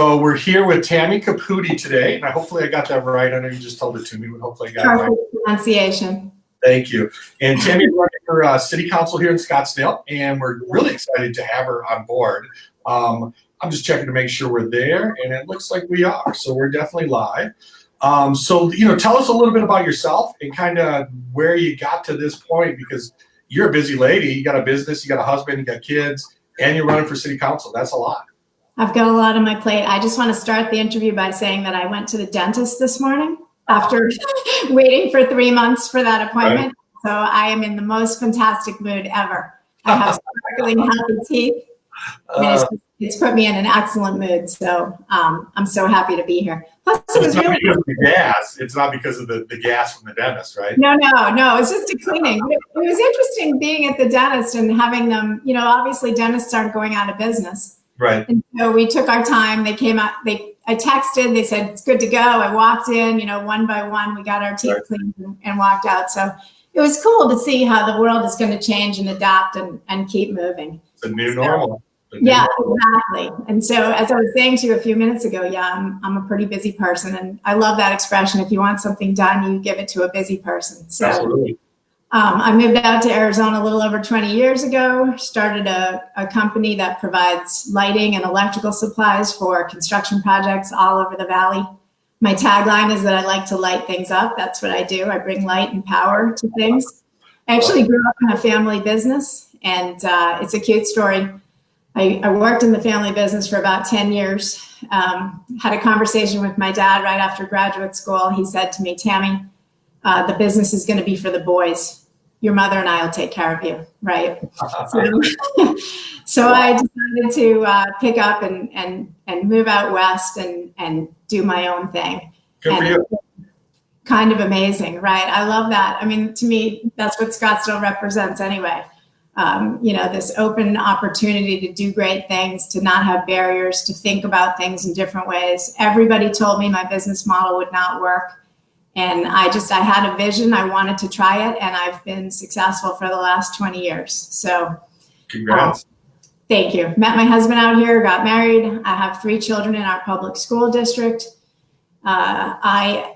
So we're here with Tammy Caputi today, and hopefully I got that right. I know you just told it to me, but hopefully I got it right. Perfect pronunciation. Thank you. And Tammy is running for City Council here in Scottsdale, and we're really excited to have her on board. I'm just checking to make sure we're there, and it looks like we are. So we're definitely live. So tell us a little bit about yourself and kind of where you got to this point, because you're a busy lady. You got a business, you got a husband, you got kids, and you're running for City Council. That's a lot. I've got a lot on my plate. I just want to start the interview by saying that I went to the dentist this morning after waiting for 3 months for that appointment. Right. So I am in the most fantastic mood ever. I have sparkling healthy teeth. It's put me in an excellent mood. So I'm so happy to be here. Plus, it's not because of the gas. It's not because of the gas from the dentist, right? No. It's just a cleaning. It was interesting being at the dentist and having them, obviously dentists aren't going out of business. Right. And so we took our time. They came out, I texted, they said, it's good to go. I walked in, one by one, we got our teeth cleaned and walked out. So it was cool to see how the world is going to change and adapt and keep moving. It's a new normal. Exactly. And so as I was saying to you a few minutes ago, I'm a pretty busy person. And I love that expression. If you want something done, you give it to a busy person. So absolutely. I moved out to Arizona a little over 20 years ago, started a company that provides lighting and electrical supplies for construction projects all over the valley. My tagline is that I like to light things up. That's what I do. I bring light and power to things. I actually grew up in a family business, and it's a cute story. I worked in the family business for about 10 years, had a conversation with my dad right after graduate school. He said to me, Tammy, the business is going to be for the boys. Your mother and I will take care of you, right? So I decided to pick up and move out west and do my own thing. Good for you. Kind of amazing, right? I love that. I mean, to me, that's what Scottsdale represents anyway. This open opportunity to do great things, to not have barriers, to think about things in different ways. Everybody told me my business model would not work. And I had a vision. I wanted to try it, and I've been successful for the last 20 years. So congrats. Thank you. Met my husband out here, got married. I have 3 children in our public school district. I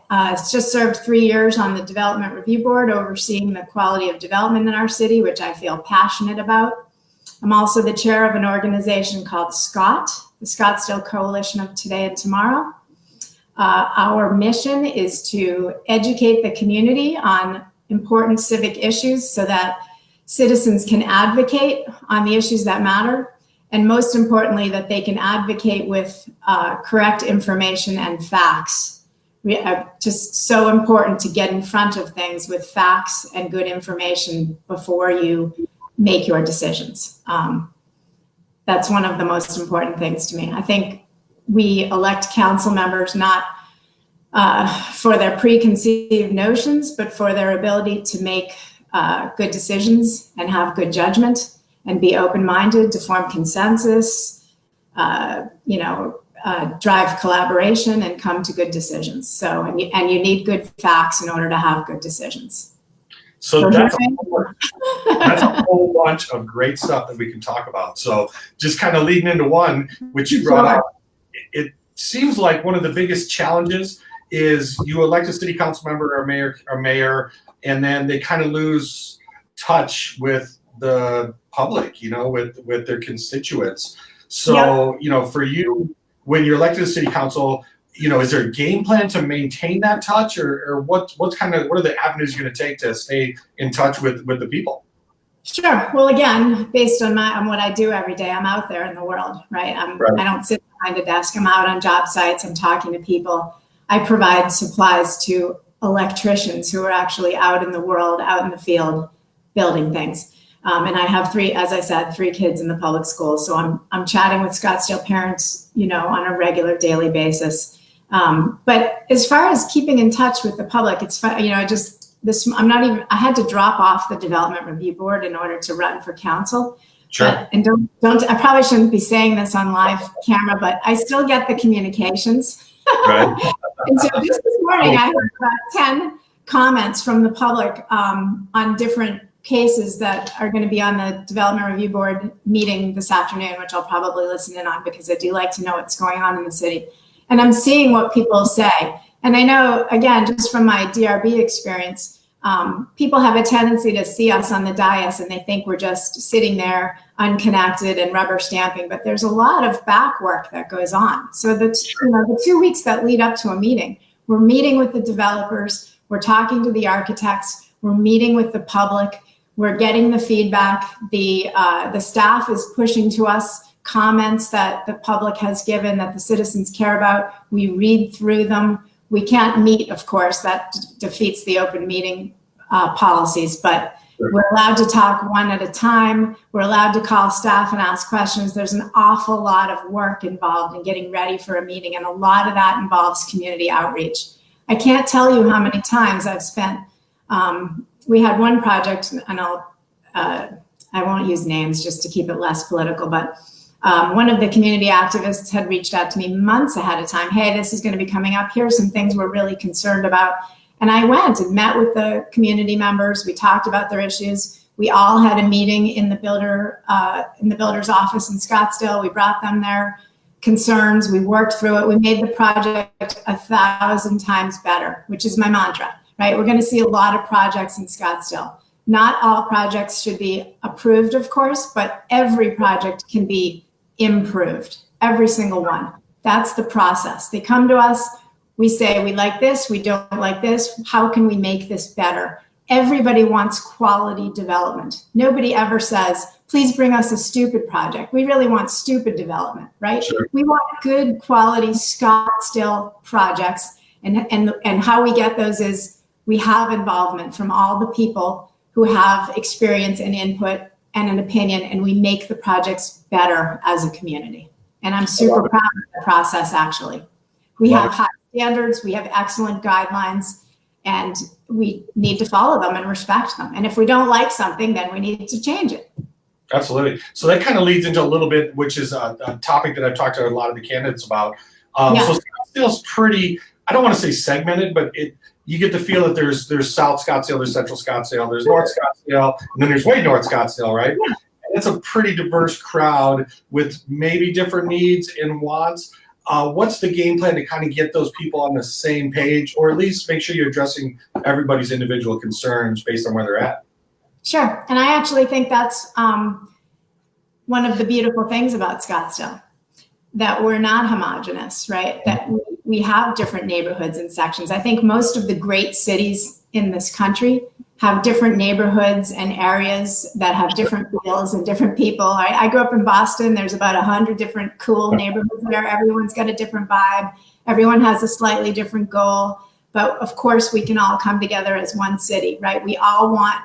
just served 3 years on the Development Review Board, overseeing the quality of development in our city, which I feel passionate about. I'm also the chair of an organization called SCOT, the Scottsdale Coalition of Today and Tomorrow. Our mission is to educate the community on important civic issues so that citizens can advocate on the issues that matter. And most importantly, that they can advocate with correct information and facts. Just so important to get in front of things with facts and good information before you make your decisions. That's one of the most important things to me. I think we elect council members not for their preconceived notions, but for their ability to make good decisions and have good judgment and be open-minded, to form consensus, drive collaboration and come to good decisions. So, and you need good facts in order to have good decisions. So that's a whole bunch of great stuff that we can talk about. So just kind of leading into one, which you brought up. It seems like one of the biggest challenges is you elect a city council member or mayor, and then they kind of lose touch with the public, with their constituents. So, for you, when you're elected to city council, is there a game plan to maintain that touch, or what are the avenues you're going to take to stay in touch with the people? Sure. Well, again, based on what I do every day, I'm out there in the world, right? I don't sit behind a desk. I'm out on job sites. I'm talking to people. I provide supplies to electricians who are actually out in the world, out in the field, building things. And I have 3 kids in the public schools. So I'm chatting with Scottsdale parents, on a regular daily basis. But as far as keeping in touch with the public, it's fun. I had to drop off the Development Review Board in order to run for council. Sure. And I probably shouldn't be saying this on live camera, but I still get the communications. Right. And so just this morning, I had about 10 comments from the public on different cases that are going to be on the Development Review Board meeting this afternoon, which I'll probably listen in on because I do like to know what's going on in the city. And I'm seeing what people say. And I know, again, just from my DRB experience, people have a tendency to see us on the dais and they think we're just sitting there unconnected and rubber stamping, but there's a lot of back work that goes on. So the 2 weeks that lead up to a meeting, we're meeting with the developers, we're talking to the architects, we're meeting with the public, we're getting the feedback. The staff is pushing to us comments that the public has given that the citizens care about. We read through them. We can't meet, of course, that defeats the open meeting policies, but we're allowed to talk one at a time. We're allowed to call staff and ask questions. There's an awful lot of work involved in getting ready for a meeting, and a lot of that involves community outreach. I can't tell you how many times I've spent, we had one project, and I won't use names just to keep it less political, but one of the community activists had reached out to me months ahead of time. Hey, this is going to be coming up. Here's some things we're really concerned about. And I went and met with the community members. We talked about their issues. We all had a meeting in the builder's office in Scottsdale. We brought them their concerns. We worked through it. We made the project 1,000 times better, which is my mantra, right? We're going to see a lot of projects in Scottsdale. Not all projects should be approved, of course, but every project can be improved, every single one. That's the process. They come to us, we say, we like this, we don't like this, how can we make this better? Everybody wants quality development. Nobody ever says, please bring us a stupid project. We really want stupid development, right? Sure. We want good quality Scottsdale projects, and how we get those is we have involvement from all the people who have experience and input and an opinion, and we make the projects better as a community. And I'm super proud of the process, actually. We have high standards, we have excellent guidelines, and we need to follow them and respect them. And if we don't like something, then we need to change it. Absolutely. So that kind of leads into a little bit, which is a topic that I've talked to a lot of the candidates about. So Scottsdale's pretty, I don't want to say segmented, but you get the feel that there's South Scottsdale, there's Central Scottsdale, there's North Scottsdale, and then there's way North Scottsdale, right? Yeah. And it's a pretty diverse crowd with maybe different needs and wants. What's the game plan to kind of get those people on the same page, or at least make sure you're addressing everybody's individual concerns based on where they're at? Sure. And I actually think that's one of the beautiful things about Scottsdale, that we're not homogenous, right? That we have different neighborhoods and sections. I think most of the great cities in this country have different neighborhoods and areas that have different feels and different people. I grew up in Boston. There's about 100 different cool neighborhoods there. Everyone's got a different vibe. Everyone has a slightly different goal. But of course, we can all come together as one city, right? We all want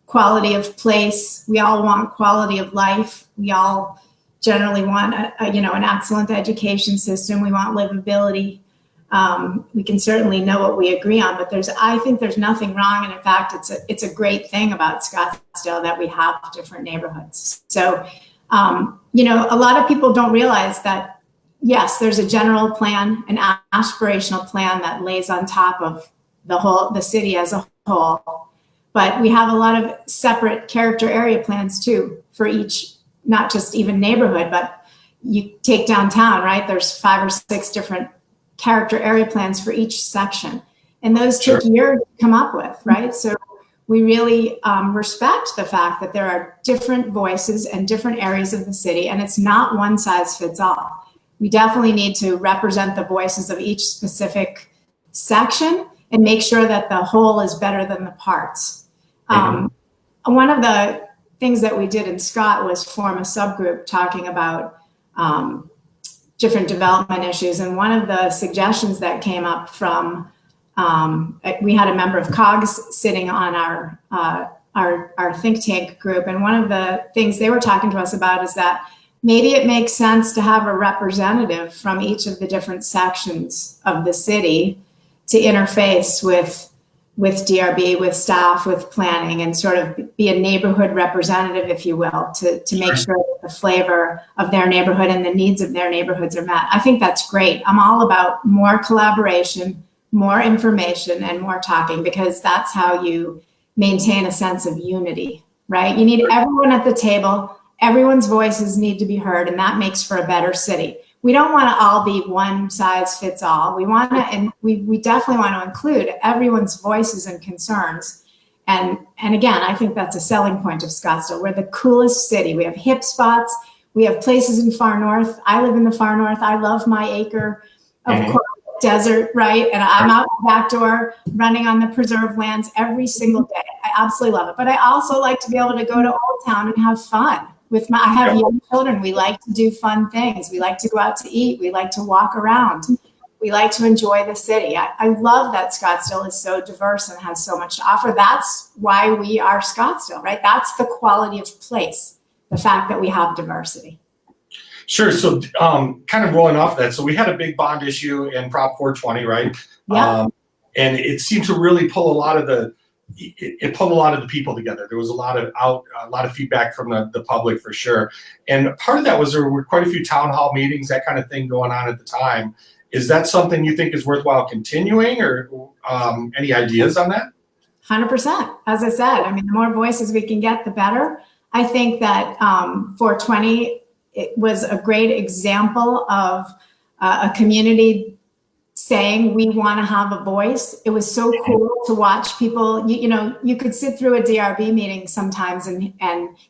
quality of place. We all want quality of life. We all generally want an excellent education system. We want livability. We can certainly know what we agree on, but I think there's nothing wrong. And in fact, it's a great thing about Scottsdale that we have different neighborhoods. So, a lot of people don't realize that, yes, there's a general plan, an aspirational plan that lays on top of the city as a whole, but we have a lot of separate character area plans too for each, not just even neighborhood, but you take downtown, right? There's 5 or 6 different character area plans for each section. And those take years to come up with, right? So we really respect the fact that there are different voices and different areas of the city, and it's not one size fits all. We definitely need to represent the voices of each specific section and make sure that the whole is better than the parts. One of the things that we did in Scott was form a subgroup talking about different development issues. And one of the suggestions that came up from, we had a member of COGS sitting on our think tank group. And one of the things they were talking to us about is that maybe it makes sense to have a representative from each of the different sections of the city to interface with DRB, with staff, with planning, and sort of be a neighborhood representative, if you will, to make sure that the flavor of their neighborhood and the needs of their neighborhoods are met. I think that's great. I'm all about more collaboration, more information, and more talking, because that's how you maintain a sense of unity, right? You need everyone at the table. Everyone's voices need to be heard, and that makes for a better city. We don't want to all be one size fits all. We want to, and we definitely want to include everyone's voices and concerns. And again, I think that's a selling point of Scottsdale. We're the coolest city. We have hip spots. We have places in far north. I live in the far north. I love my acre of desert, right? And I'm out the back door running on the preserved lands every single day. I absolutely love it. But I also like to be able to go to Old Town and have fun. I have young children. We like to do fun things. We like to go out to eat. We like to walk around. We like to enjoy the city. I love that Scottsdale is so diverse and has so much to offer. That's why we are Scottsdale, right? That's the quality of place, the fact that we have diversity. Sure. So kind of rolling off that. So we had a big bond issue in Prop 420, right? Yeah. And it seemed to really pull a lot of the people together. There was a lot of feedback from the public for sure. And part of that was there were quite a few town hall meetings, that kind of thing going on at the time. Is that something you think is worthwhile continuing, or any ideas on that? 100%. As I said, I mean, the more voices we can get, the better. I think that 420, it was a great example of a community saying we want to have a voice. It was so cool to watch people. You could sit through a DRB meeting sometimes and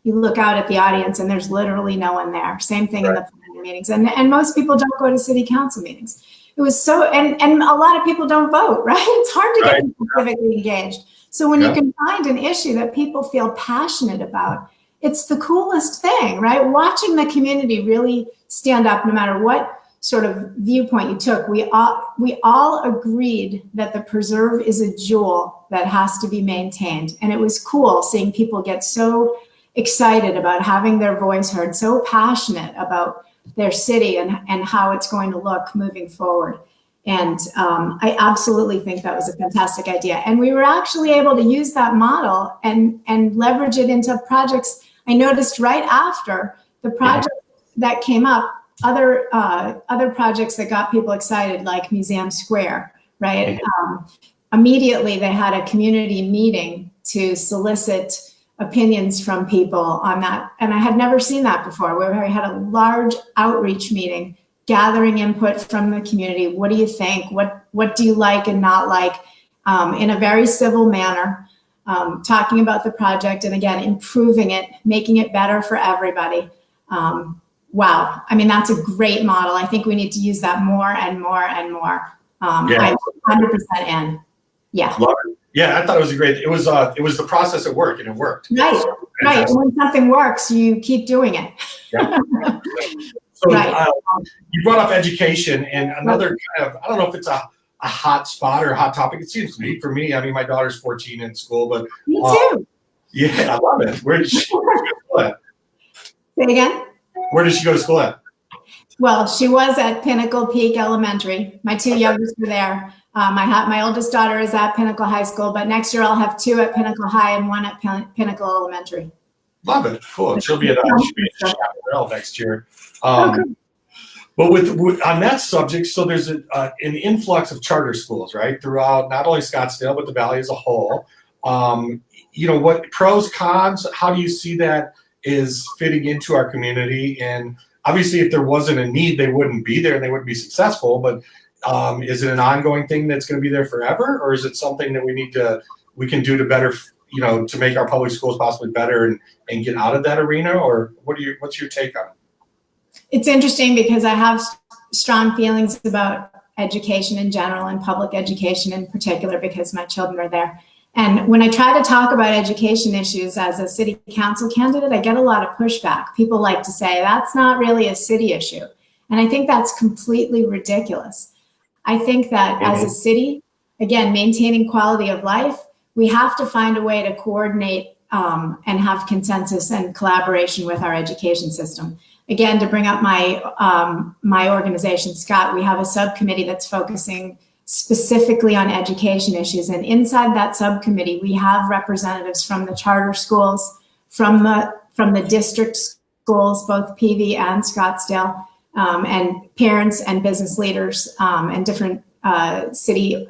you look out at the audience and there's literally no one there. Same thing in the planning meetings. And most people don't go to city council meetings. It was so, and a lot of people don't vote, right? It's hard to get people civically engaged. So when you can find an issue that people feel passionate about, it's the coolest thing, right? Watching the community really stand up, no matter what sort of viewpoint you took. We all agreed that the preserve is a jewel that has to be maintained. And it was cool seeing people get so excited about having their voice heard, so passionate about their city and how it's going to look moving forward. And I absolutely think that was a fantastic idea. And we were actually able to use that model and leverage it into projects. I noticed right after the project that came up, other projects that got people excited, like Museum Square, right? Immediately they had a community meeting to solicit opinions from people on that. And I had never seen that before, where we had a large outreach meeting, gathering input from the community. What do you think? What do you like and not like? In a very civil manner, talking about the project and again, improving it, making it better for everybody. Wow. I mean, that's a great model. I think we need to use that more and more and more. I'm 100% in. Yeah. Love it. Yeah, I thought it was it was the process at work, and it worked. Right. So, right. And when something works, you keep doing it. Yeah. So you brought up education, and another kind of, I don't know if it's a hot spot or a hot topic. It seems to be for me. I mean, my daughter's 14 in school, but me too. Yeah, I love it. Where did she go to school at? Say it again. Where did she go to school at? Well, she was at Pinnacle Peak Elementary. My two youngest were there. My oldest daughter is at Pinnacle High School, but next year I'll have two at Pinnacle High and one at Pinnacle Elementary. Love it. Cool. She'll be at Chaparral next year. But with on that subject, so there's an influx of charter schools, right, throughout not only Scottsdale but the Valley as a whole. What pros, cons? How do you see that is fitting into our community? And obviously, if there wasn't a need, they wouldn't be there and they wouldn't be successful. But is it an ongoing thing that's going to be there forever, or is it something that we can do to better, to make our public schools possibly better and get out of that arena? Or what's your take on it? It's interesting because I have strong feelings about education in general and public education in particular because my children are there. And when I try to talk about education issues as a city council candidate, I get a lot of pushback. People like to say, that's not really a city issue. And I think that's completely ridiculous. I think that as a city, again, maintaining quality of life, we have to find a way to coordinate and have consensus and collaboration with our education system. Again, to bring up my organization, Scott, we have a subcommittee that's focusing specifically on education issues. And inside that subcommittee, we have representatives from the charter schools, from the district schools, both PV and Scottsdale, and parents and business leaders and different city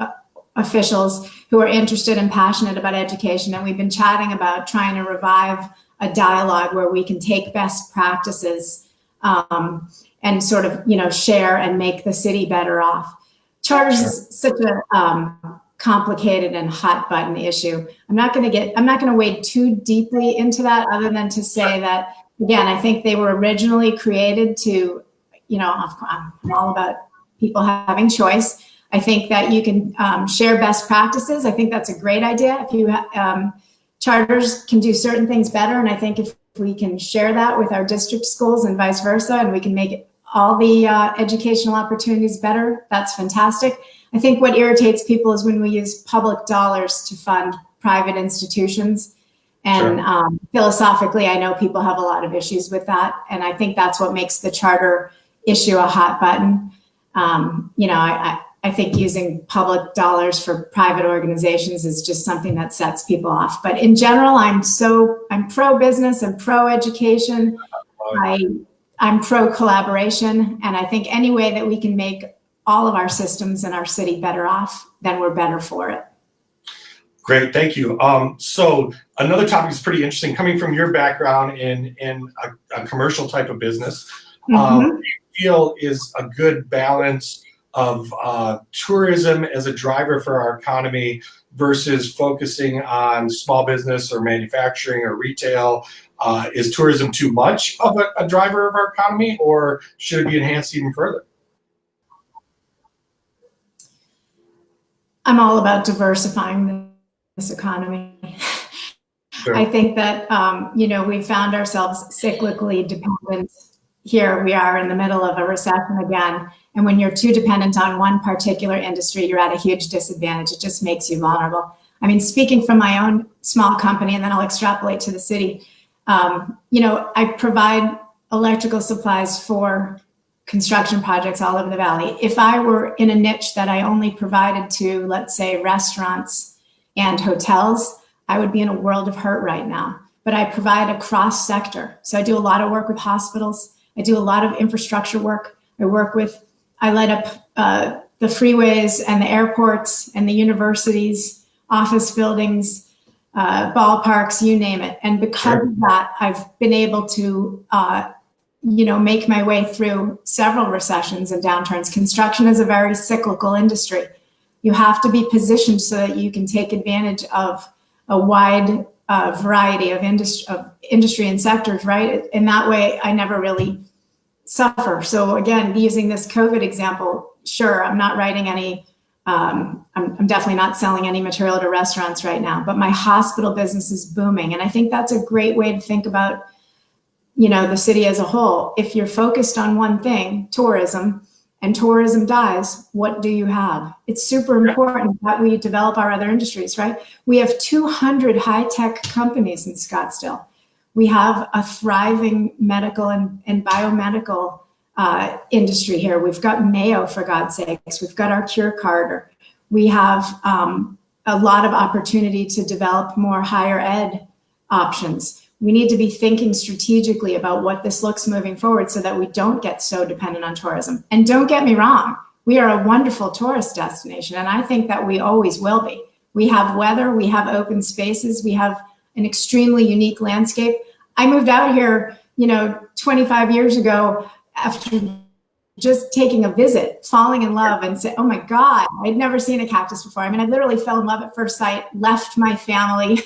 officials who are interested and passionate about education. And we've been chatting about trying to revive a dialogue where we can take best practices and sort of, share and make the city better off. Charters is such a complicated and hot button issue. I'm not going to wade too deeply into that, other than to say that, again, I think they were originally created to, I'm all about people having choice. I think that you can share best practices. I think that's a great idea. If you charters can do certain things better, and I think if we can share that with our district schools and vice versa, and we can make all the educational opportunities better, that's fantastic. I think what irritates people is when we use public dollars to fund private institutions. And philosophically, I know people have a lot of issues with that. And I think that's what makes the charter issue a hot button. I think using public dollars for private organizations is just something that sets people off. But in general, I'm pro-business, I'm pro-education, I'm pro-collaboration. And I think any way that we can make all of our systems in our city better off, then we're better for it. Great, thank you. So another topic is pretty interesting, coming from your background in a commercial type of business. What do you feel is a good balance of tourism as a driver for our economy versus focusing on small business or manufacturing or retail? Is tourism too much of a driver of our economy, or should it be enhanced even further? I'm all about diversifying this economy. Sure. I think that, we found ourselves cyclically dependent. Here we are in the middle of a recession again. And when you're too dependent on one particular industry, you're at a huge disadvantage. It just makes you vulnerable. I mean, speaking from my own small company, and then I'll extrapolate to the city, I provide electrical supplies for construction projects all over the valley. If I were in a niche that I only provided to, let's say, restaurants and hotels, I would be in a world of hurt right now. But I provide a cross sector. So I do a lot of work with hospitals. I do a lot of infrastructure work. I light up the freeways and the airports and the universities, office buildings, ballparks, you name it. And because of that, I've been able to, make my way through several recessions and downturns. Construction is a very cyclical industry. You have to be positioned so that you can take advantage of a wide variety of industry and sectors, right? And that way, I never really suffer. So again, using this COVID example, sure, I'm not writing any, I'm definitely not selling any material to restaurants right now, but my hospital business is booming. And I think that's a great way to think about, the city as a whole. If you're focused on one thing, tourism, and tourism dies, what do you have? It's super important that we develop our other industries, right? We have 200 high-tech companies in Scottsdale. We have a thriving medical and biomedical industry here. We've got Mayo, for God's sakes. We've got our Cure Carter. We have a lot of opportunity to develop more higher ed options. We need to be thinking strategically about what this looks moving forward so that we don't get so dependent on tourism. And don't get me wrong, we are a wonderful tourist destination, and I think that we always will be. We have weather, we have open spaces, we have an extremely unique landscape. I moved out here, 25 years ago after just taking a visit, falling in love, and said, oh my God, I'd never seen a cactus before. I mean, I literally fell in love at first sight, left my family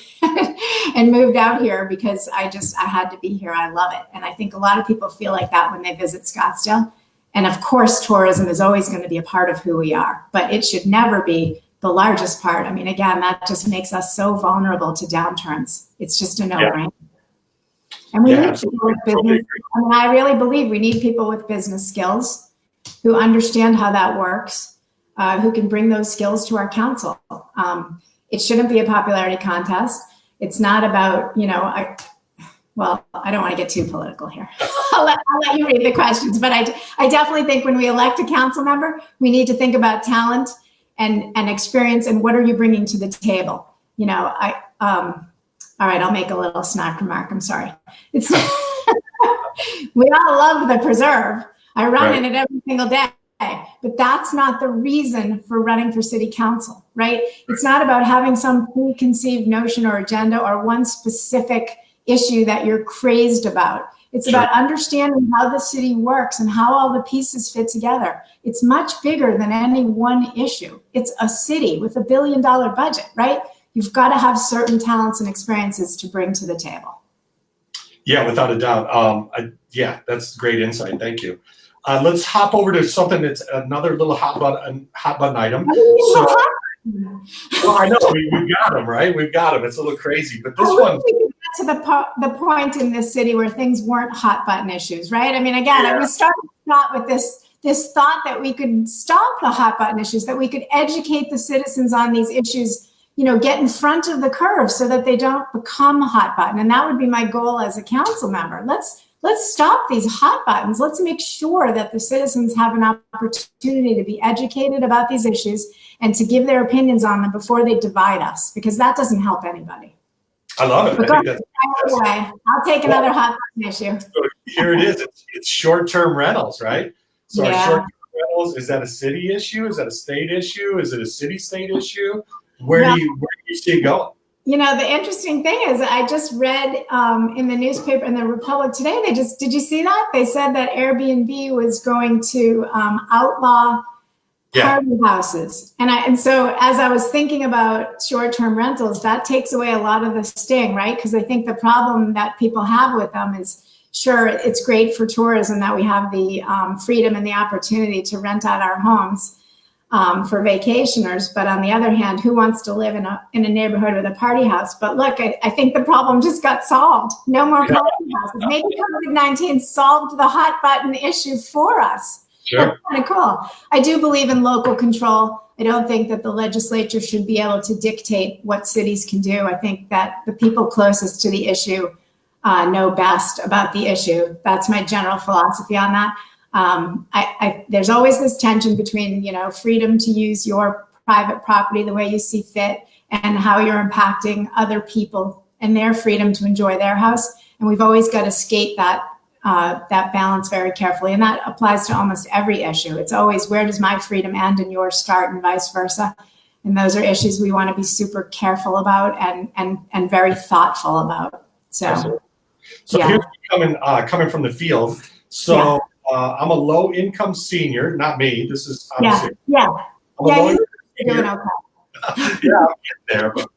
and moved out here because I had to be here. I love it. And I think a lot of people feel like that when they visit Scottsdale. And of course, tourism is always going to be a part of who we are, but it should never be the largest part. I mean, again, that just makes us so vulnerable to downturns. It's just a no-brainer. And we need people with business. I mean, I really believe we need people with business skills who understand how that works, who can bring those skills to our council. It shouldn't be a popularity contest. It's not about, I don't want to get too political here. I'll let you read the questions, but I definitely think when we elect a council member, we need to think about talent and experience and what are you bringing to the table. All right, I'll make a little snark remark. I'm sorry. We all love the preserve. I run in it every single day. but that's not the reason for running for city council, right? It's not about having some preconceived notion or agenda or one specific issue that you're crazed about. It's about understanding how the city works and how all the pieces fit together. It's much bigger than any one issue. It's a city with $1 billion budget, right? You've got to have certain talents and experiences to bring to the table. Yeah, without a doubt. Yeah, that's great insight. Thank you. Let's hop over to something that's another little hot button item. So, well, I know we've got them, right? We've got them. It's a little crazy, but this one. To the point in this city where things weren't hot button issues, right? I mean, again, we started not with this thought that we could stop the hot button issues, that we could educate the citizens on these issues, you know, get in front of the curve so that they don't become hot button. And that would be my goal as a council member. Let's stop these hot buttons. Let's make sure that the citizens have an opportunity to be educated about these issues and to give their opinions on them before they divide us, because that doesn't help anybody. I love it. I think I'll take another hot button issue. So here it is. It's short-term rentals, right? So our short-term rentals, is that a city issue? Is that a state issue? Is it a city-state issue? Where do you see it going? You know, the interesting thing is I just read in the newspaper in the Republic today, did you see that? They said that Airbnb was going to outlaw party houses. And so as I was thinking about short-term rentals, that takes away a lot of the sting, right? Because I think the problem that people have with them is, sure, it's great for tourism that we have the freedom and the opportunity to rent out our homes for vacationers. But on the other hand, who wants to live in a neighborhood with a party house? But look, I think the problem just got solved. No more party houses. Maybe COVID-19 solved the hot button issue for us. Sure. That's kind of cool. I do believe in local control. I don't think that the legislature should be able to dictate what cities can do. I think that the people closest to the issue know best about the issue. That's my general philosophy on that. There's always this tension between, you know, freedom to use your private property the way you see fit and how you're impacting other people and their freedom to enjoy their house. And we've always got to skate that balance very carefully. And that applies to almost every issue. It's always, where does my freedom end and yours start, and vice versa. And those are issues we want to be super careful about and very thoughtful about. So here's coming from the field. So I'm a low income senior, not me. This is obviously I'm a low income senior. I'm getting there, but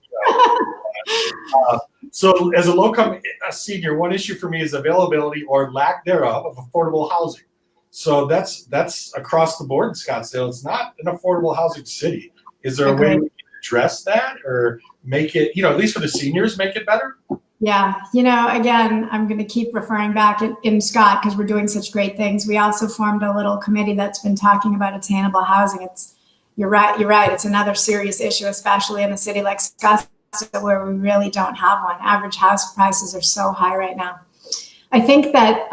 so as a low-income senior, one issue for me is availability or lack thereof of affordable housing. So that's across the board in Scottsdale. It's not an affordable housing city. Is there a way we can address that or make it, you know, at least for the seniors, make it better? Yeah. You know, again, I'm going to keep referring back in Scott because we're doing such great things. We also formed a little committee that's been talking about attainable housing. You're right. It's another serious issue, especially in a city like Scottsdale, where we really don't have one. Average house prices are so high right now. I think that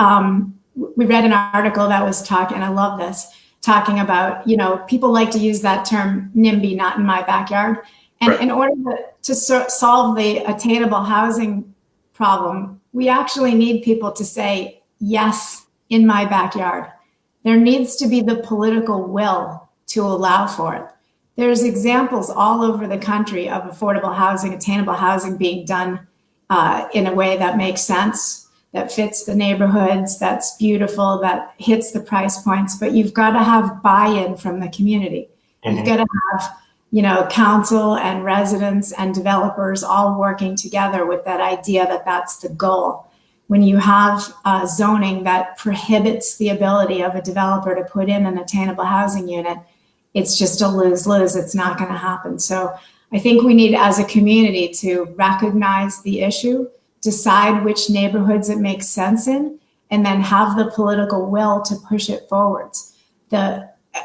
we read an article that was talking, I love this, talking about, you know, people like to use that term NIMBY, not in my backyard. And in order to solve the attainable housing problem, we actually need people to say, yes, in my backyard. There needs to be the political will to allow for it. There's examples all over the country of affordable housing, attainable housing being done in a way that makes sense, that fits the neighborhoods, that's beautiful, that hits the price points. But you've got to have buy-in from the community. Mm-hmm. You've got to have, you know, council and residents and developers all working together with that idea that that's the goal. When you have zoning that prohibits the ability of a developer to put in an attainable housing unit, it's just a lose-lose. It's not going to happen. So I think we need, as a community, to recognize the issue, decide which neighborhoods it makes sense in, and then have the political will to push it forwards.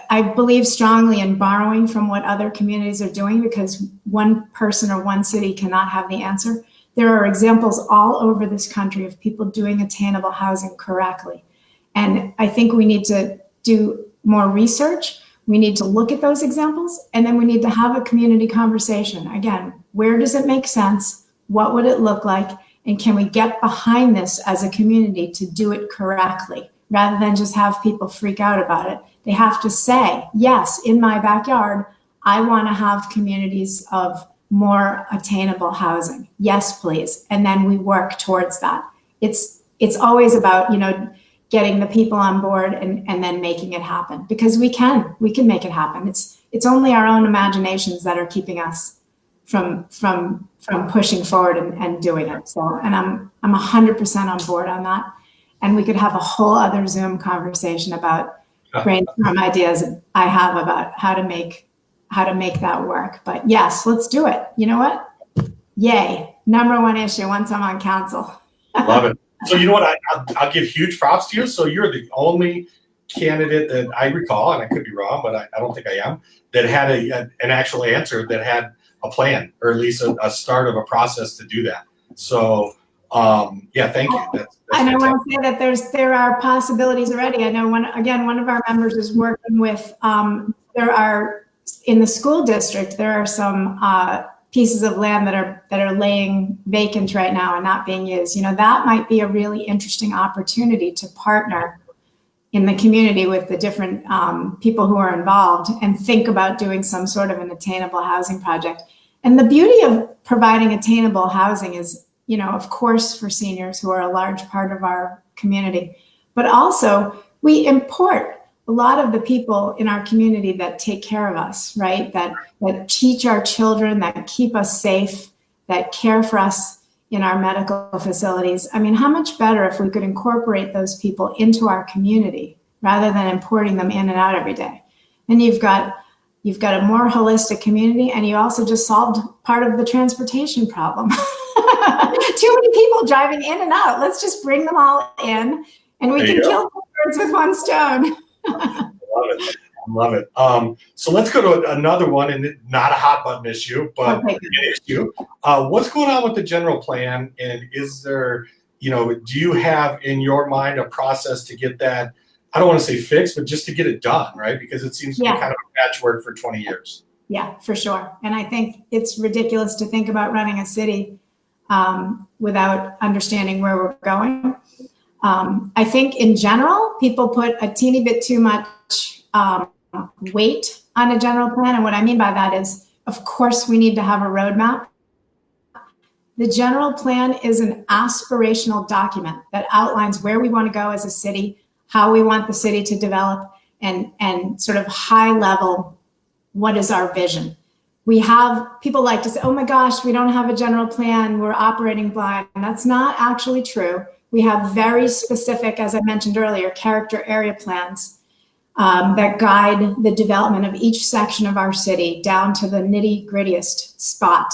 I believe strongly in borrowing from what other communities are doing, because one person or one city cannot have the answer. There are examples all over this country of people doing attainable housing correctly. And I think we need to do more research. We need to look at those examples, and then we need to have a community conversation. Again, where does it make sense? What would it look like? And can we get behind this as a community to do it correctly rather than just have people freak out about it. They have to say, yes, in my backyard, I want to have communities of more attainable housing. Yes, please. And then we work towards that. It's always about, getting the people on board and then making it happen, because we can make it happen. It's only our own imaginations that are keeping us from pushing forward and doing it. So, and I'm 100% on board on that. And we could have a whole other Zoom conversation about brainstorm ideas I have about how to make that work. But yes, let's do it. You know what? Yay. Number one issue once I'm on council. Love it. So you know what? I'll give huge props to you. So you're the only candidate that I recall, and I could be wrong, but I don't think I am, that had an actual answer, that had a plan, or at least a start of a process to do that. So yeah, thank you. That's and I want to say that there are possibilities already. I know one of our members is working with, there are, in the school district, there are some pieces of land that are laying vacant right now and not being used. That might be a really interesting opportunity to partner in the community with the different people who are involved and think about doing some sort of an attainable housing project. And the beauty of providing attainable housing is, of course, for seniors who are a large part of our community, but also we import a lot of the people in our community that take care of us, right? That teach our children, that keep us safe, that care for us in our medical facilities. I mean, how much better if we could incorporate those people into our community rather than importing them in and out every day? And you've got a more holistic community, and you also just solved part of the transportation problem. Too many people driving in and out. Let's just bring them all in, and we can kill two birds with one stone. Love it. So let's go to another one, and not a hot button issue, but an issue. What's going on with the general plan? And is there, do you have in your mind a process to get that, I don't want to say fixed, but just to get it done, right? Because it seems to be kind of a patchwork for 20 years. Yeah, for sure. And I think it's ridiculous to think about running a city without understanding where we're going. I think in general, people put a teeny bit too much weight on a general plan. And what I mean by that is, of course, we need to have a roadmap. The general plan is an aspirational document that outlines where we want to go as a city, how we want the city to develop, and sort of high level, what is our vision? We have people like to say, oh my gosh, we don't have a general plan, we're operating blind. And that's not actually true. We have very specific, as I mentioned earlier, character area plans that guide the development of each section of our city down to the nitty-grittiest spot.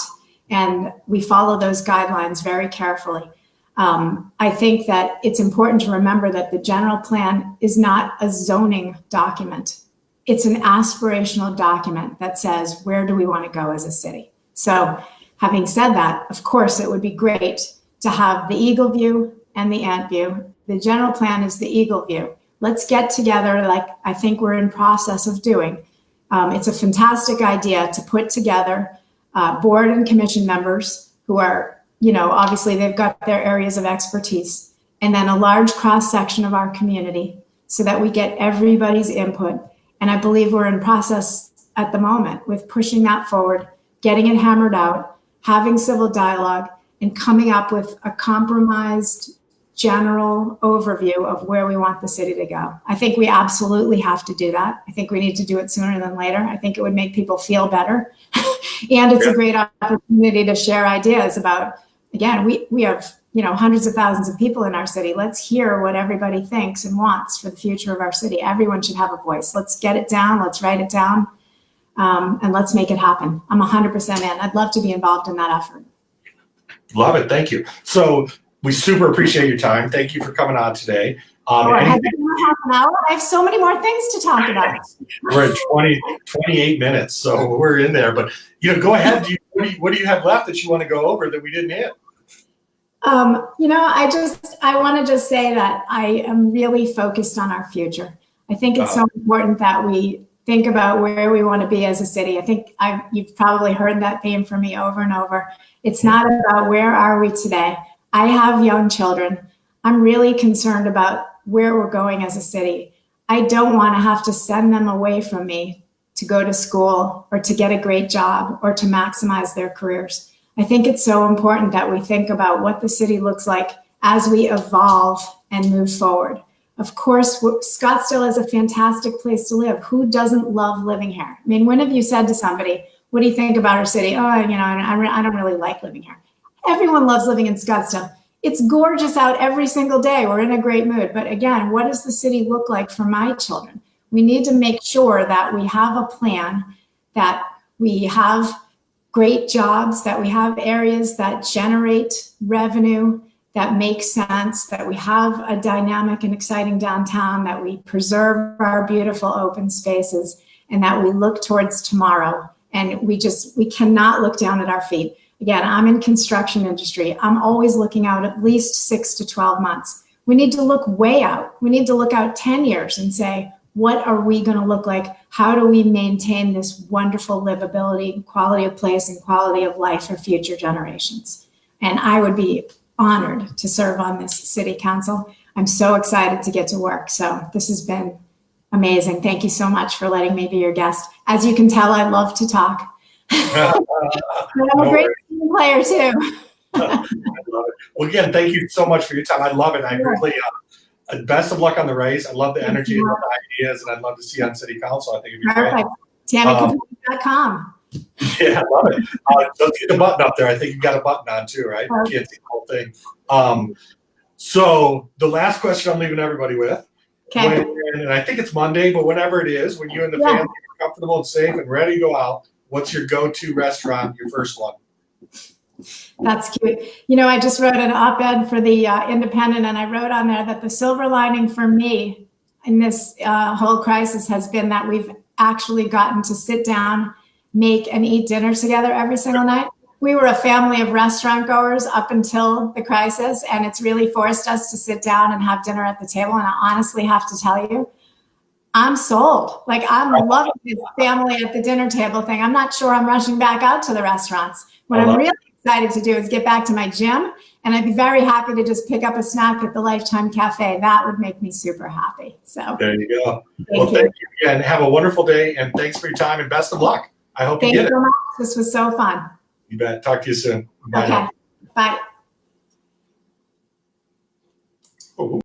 And we follow those guidelines very carefully. I think that it's important to remember that the general plan is not a zoning document. It's an aspirational document that says, where do we want to go as a city? So having said that, of course, it would be great to have the eagle view and the ant view. The general plan is the eagle view. Let's get together, like I think we're in process of doing. It's a fantastic idea to put together board and commission members who are, obviously they've got their areas of expertise, and then a large cross section of our community so that we get everybody's input. And I believe we're in process at the moment with pushing that forward, getting it hammered out, having civil dialogue, and coming up with a compromised general overview of where we want the city to go. I think we absolutely have to do that. I think we need to do it sooner than later. I think it would make people feel better. And it's a great opportunity to share ideas about, again, we have, hundreds of thousands of people in our city. Let's hear what everybody thinks and wants for the future of our city. Everyone should have a voice. Let's get it down. Let's write it down. And let's make it happen. I'm 100% in. I'd love to be involved in that effort. Love it. Thank you. So we super appreciate your time. Thank you for coming on today. Half an hour. I have so many more things to talk about. We're at 28 minutes, so we're in there. But go ahead. What do you have left that you want to go over that we didn't hit? I want to just say that I am really focused on our future. I think it's so important that we think about where we want to be as a city. I think you've probably heard that theme from me over and over. It's not about where are we today. I have young children. I'm really concerned about where we're going as a city. I don't want to have to send them away from me to go to school or to get a great job or to maximize their careers. I think it's so important that we think about what the city looks like as we evolve and move forward. Of course, Scottsdale is a fantastic place to live. Who doesn't love living here? I mean, when have you said to somebody, what do you think about our city? Oh, you know, I don't really like living here. Everyone loves living in Scottsdale. It's gorgeous out every single day. We're in a great mood. But again, what does the city look like for my children? We need to make sure that we have a plan, that we have great jobs, that we have areas that generate revenue, that make sense, that we have a dynamic and exciting downtown, that we preserve our beautiful open spaces, and that we look towards tomorrow. And we cannot look down at our feet. Again, I'm in construction industry. I'm always looking out at least 6 to 12 months. We need to look way out. We need to look out 10 years and say, what are we going to look like? How do we maintain this wonderful livability, quality of place, and quality of life for future generations? And I would be honored to serve on this city council. I'm so excited to get to work. So this has been amazing. Thank you so much for letting me be your guest. As you can tell, I love to talk. I'm a great team player too. I love it. Well, again, thank you so much for your time. I love it. I really, best of luck on the race. I love the energy and the ideas, and I'd love to see you on city council. I think it'd be great. TammyCaputi.com. Yeah, I love it. Let's get the button up there. I think you got a button on too, right? You can't see the whole thing. So the last question I'm leaving everybody with, and I think it's Monday, but whenever it is, when you and the family are comfortable and safe and ready to go out, what's your go-to restaurant, your first one? That's cute. You know, I just wrote an op-ed for the Independent, and I wrote on there that the silver lining for me in this whole crisis has been that we've actually gotten to sit down, make and eat dinner together every single night. We were a family of restaurant goers up until the crisis, and it's really forced us to sit down and have dinner at the table. And I honestly have to tell you, I'm sold. Like, I'm loving this family at the dinner table thing. I'm not sure I'm rushing back out to the restaurants. What I'm really excited to do is get back to my gym, and I'd be very happy to just pick up a snack at the Lifetime Cafe. That would make me super happy. So there you go. Thank you again. Have a wonderful day, and thanks for your time, and best of luck. I hope you get it. Thank you so much. This was so fun. You bet. Talk to you soon. Bye. Okay. Bye. Oh.